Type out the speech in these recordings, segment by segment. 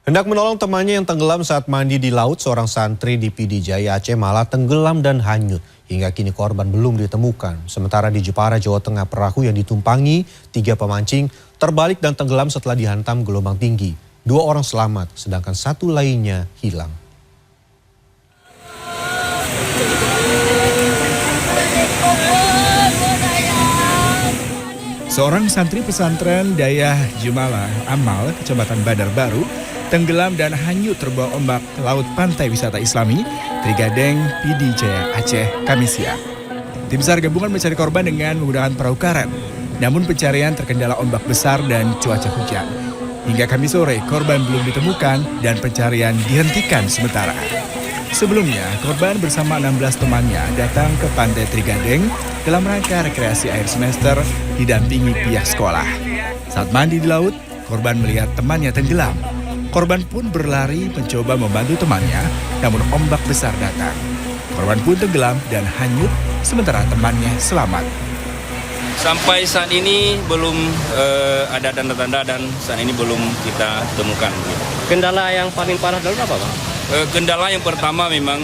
Hendak menolong temannya yang tenggelam saat mandi di laut, seorang santri di PD Jaya Aceh malah tenggelam dan hanyut. Hingga kini korban belum ditemukan. Sementara di Jepara, Jawa Tengah, perahu yang ditumpangi 3 pemancing terbalik dan tenggelam setelah dihantam gelombang tinggi. 2 orang selamat, sedangkan 1 lainnya hilang. Seorang santri pesantren Dayah Jumala Amal, Kecamatan Badar Baru, tenggelam dan hanyut terbawa ombak laut pantai wisata Islami Trigadeng PD Jaya Aceh Kamis siang. Tim SAR gabungan mencari korban dengan menggunakan perahu karet. Namun pencarian terkendala ombak besar dan cuaca hujan. Hingga Kamis sore korban belum ditemukan dan pencarian dihentikan sementara. Sebelumnya, korban bersama 16 temannya datang ke pantai Trigadeng dalam rangka rekreasi akhir semester didampingi pihak sekolah. Saat mandi di laut, korban melihat temannya tenggelam. Korban pun berlari mencoba membantu temannya, namun ombak besar datang. Korban pun tenggelam dan hanyut, sementara temannya selamat. Sampai saat ini belum ada tanda-tanda dan saat ini belum kita temukan. Kendala yang paling parah dulu apa, Pak? Kendala yang pertama memang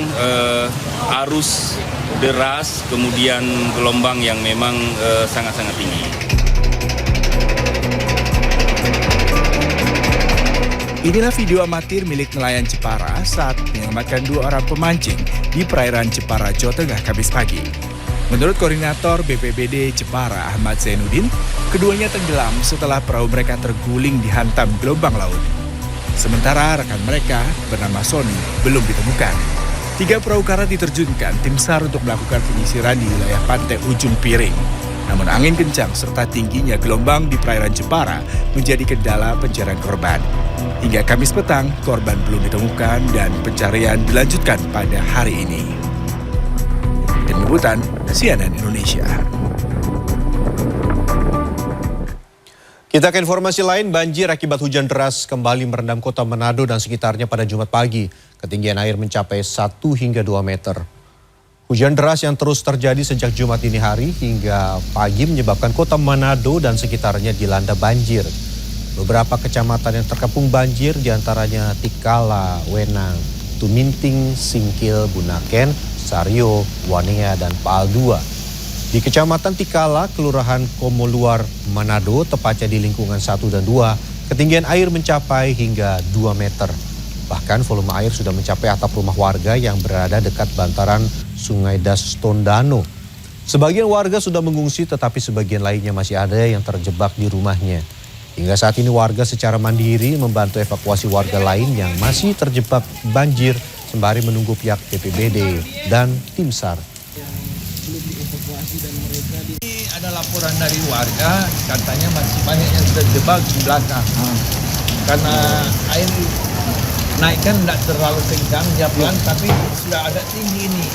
arus deras, kemudian gelombang yang memang sangat-sangat tinggi. Inilah video amatir milik nelayan Jepara saat menyelamatkan 2 orang pemancing di perairan Jepara, Jawa Tengah, Kamis pagi. Menurut Koordinator BPBD Jepara, Ahmad Zainuddin, keduanya tenggelam setelah perahu mereka terguling dihantam gelombang laut. Sementara rekan mereka bernama Sony belum ditemukan. 3 perahu karet diterjunkan tim SAR untuk melakukan penyisiran di wilayah pantai Ujung Piring. Namun angin kencang serta tingginya gelombang di perairan Jepara menjadi kendala pencarian korban. Hingga Kamis petang, korban belum ditemukan dan pencarian dilanjutkan pada hari ini. Tim Liputan CNN Indonesia. Kita ke informasi lain, banjir akibat hujan deras kembali merendam kota Manado dan sekitarnya pada Jumat pagi. Ketinggian air mencapai 1 hingga 2 meter. Hujan deras yang terus terjadi sejak Jumat dini hari hingga pagi menyebabkan kota Manado dan sekitarnya dilanda banjir. Beberapa kecamatan yang terkepung banjir diantaranya Tikala, Wenang, Tuminting, Singkil, Bunaken, Sario, Wanea, dan Paal 2. Di Kecamatan Tikala, Kelurahan Komoluar, Manado, tepatnya di lingkungan 1 dan 2, ketinggian air mencapai hingga 2 meter. Bahkan volume air sudah mencapai atap rumah warga yang berada dekat bantaran Sungai Das Tondano. Sebagian warga sudah mengungsi tetapi sebagian lainnya masih ada yang terjebak di rumahnya. Hingga saat ini warga secara mandiri membantu evakuasi warga lain yang masih terjebak banjir sembari menunggu pihak BPBD dan tim SAR. Ini ada laporan dari warga, katanya masih banyak yang terjebak di belakang. Karena air naik kan tidak terlalu kencang, dia pelan, tapi sudah ada tinggi ini.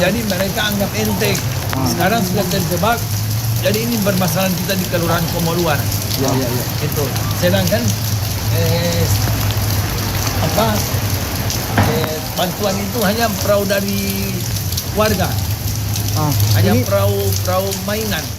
Jadi mereka anggap enteng. Sekarang sudah terjebak, jadi ini bermasalah kita di Kelurahan Komoluar. Itu. Sedangkan bantuan itu hanya perahu dari warga. Hanya perahu mainan.